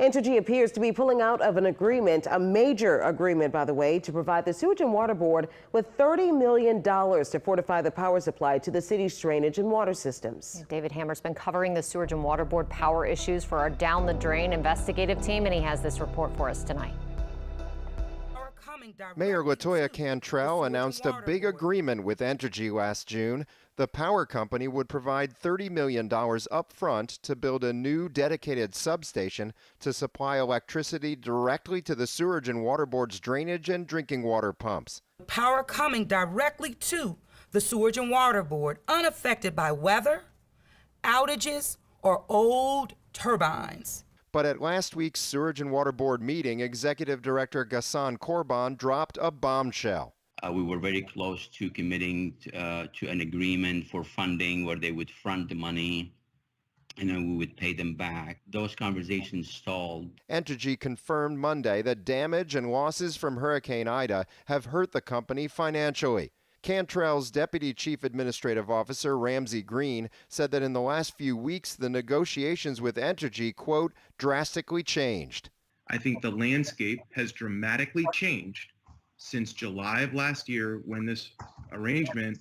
Entergy appears to be pulling out of an agreement, a major agreement, by the way, to provide the Sewerage and Water Board with $30 million to fortify the power supply to the city's drainage and water systems. David Hammer's been covering the Sewerage and Water Board power issues for our Down the Drain investigative team, and he has this report for us tonight. Mayor LaToya Cantrell announced a big agreement with Entergy last June. The power company would provide $30 million up front to build a new dedicated substation to supply electricity directly to the Sewerage and Water Board's drainage and drinking water pumps. Power coming directly to the Sewerage and Water Board, unaffected by weather, outages, or old turbines. But at last week's Sewerage and Water Board meeting, Executive Director Ghassan Korban dropped a bombshell. We were very close to committing to an agreement for funding where they would front the money and then we would pay them back. Those conversations stalled. Entergy confirmed Monday that damage and losses from Hurricane Ida have hurt the company financially. Cantrell's Deputy Chief Administrative Officer, Ramsey Green, said that in the last few weeks, the negotiations with Entergy, quote, drastically changed. I think the landscape has dramatically changed since July of last year when this arrangement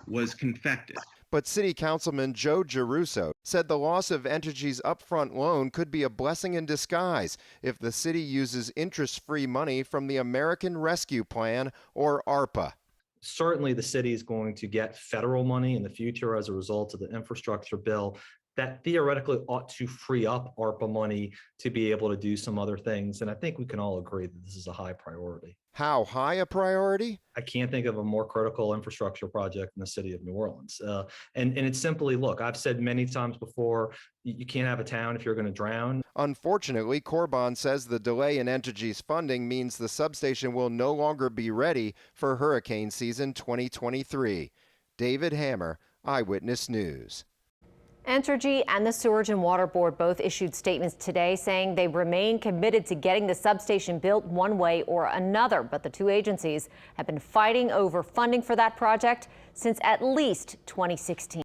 was confected. But City Councilman Joe Giarrusso said the loss of Entergy's upfront loan could be a blessing in disguise if the city uses interest-free money from the American Rescue Plan, or ARPA. Certainly the city is going to get federal money in the future as a result of the infrastructure bill that theoretically ought to free up ARPA money to be able to do some other things. And I think we can all agree that this is a high priority. How high a priority? I can't think of a more critical infrastructure project in the city of New Orleans. And it's simply, look, I've said many times before, you can't have a town if you're going to drown. Unfortunately, Korban says the delay in Entergy's funding means the substation will no longer be ready for hurricane season 2023. David Hammer, Eyewitness News. Entergy and the Sewerage and Water Board both issued statements today saying they remain committed to getting the substation built one way or another. But the two agencies have been fighting over funding for that project since at least 2016.